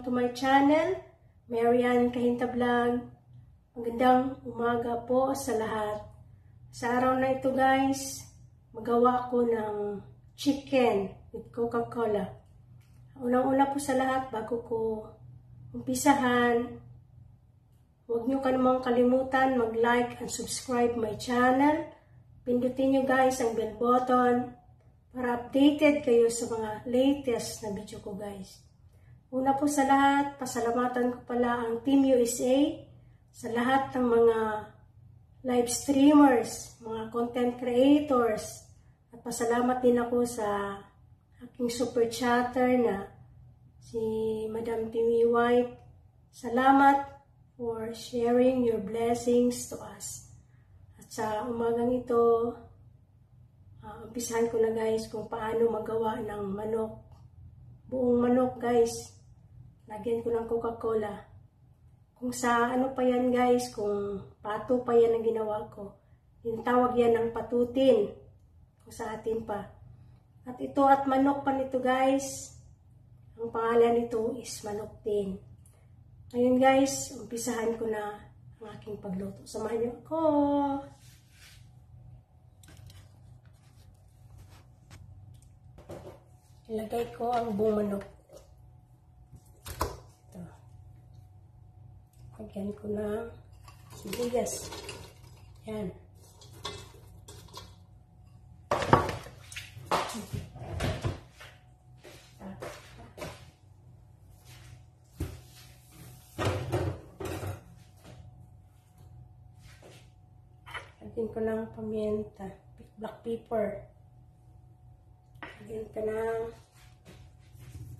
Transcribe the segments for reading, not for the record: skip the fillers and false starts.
to my channel, Marian Kahinta Vlog. Magandang umaga po sa lahat. Sa araw na ito guys, magawa ko ng chicken with Coca-Cola. Unang-una po sa lahat, bago ko umpisahan, huwag nyo ka namang kalimutan mag-like and subscribe my channel. Pindutin nyo guys ang bell button para updated kayo sa mga latest na video ko guys. Una po sa lahat, pasalamatan ko pala ang Team USA sa lahat ng mga live streamers, mga content creators. At pasalamat din ako sa aking super chatter na si Madam Timmy White. Salamat for sharing your blessings to us. At sa umagang ito, umpisahan ko na guys kung paano magawa ng manok. Buong manok guys. Lagyan ko ng Coca-Cola. Kung sa ano pa yan guys, kung pato pa yan ang ginawa ko. Yung tawag yan ng patutin. Kung sa atin pa. At ito at manok pa nito guys. Ang pangalan nito is manok din. Ngayon guys, umpisahan ko na ang aking pagluto. Samahan niyo ako. Ilagay ko ang buong manok. Ito. Lagyan ko ng sibuyas. Yan. Lagyan ko ng pamienta, black pepper. Lagyan ko ng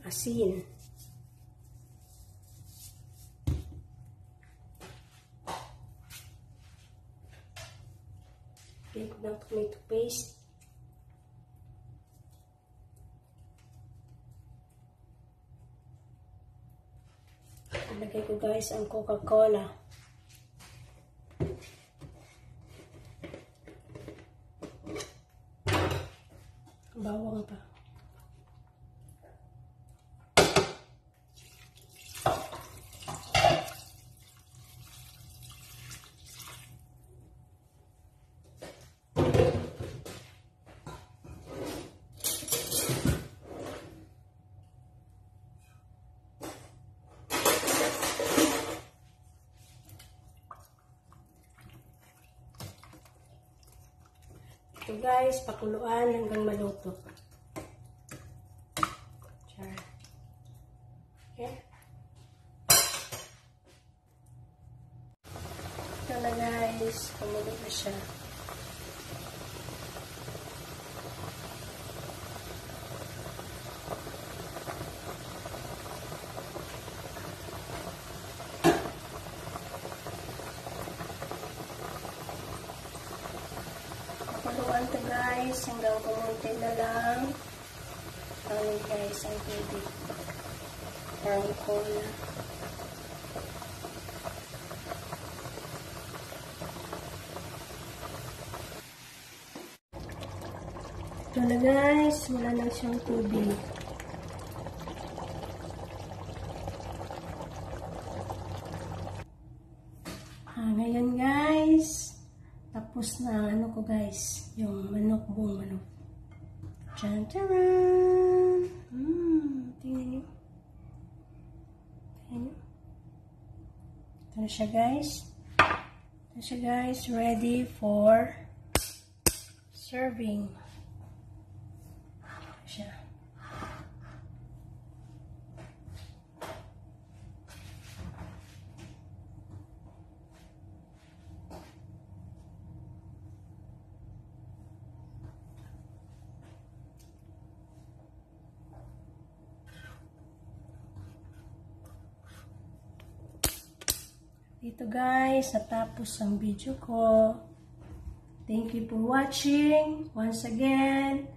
asin. Lagyan ko ng tomato paste. Lagay ko guys ang Coca-Cola. Bawang pa. Ito guys, pakuluan hanggang maluto. Char. Okay. Ito na guys, kumulo na siya. Pakuluan ito guys, hanggang kumunti na lang. Tawin guys ang tubig. Parang cola. Ito na guys, wala na siyang tubig. Ngayon guys, tapos na ano ko guys, yung manok, buong manok. Tchan-tcharan! Tingnan nyo. Tingnan nyo. Ito na siya guys. Ito na siya guys, ready for serving. Ito siya. Dito guys, natapos ang video ko. Thank you for watching. Once again,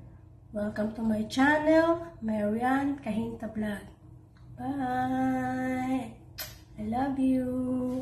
welcome to my channel, Marian Kahinta Vlog. Bye! I love you!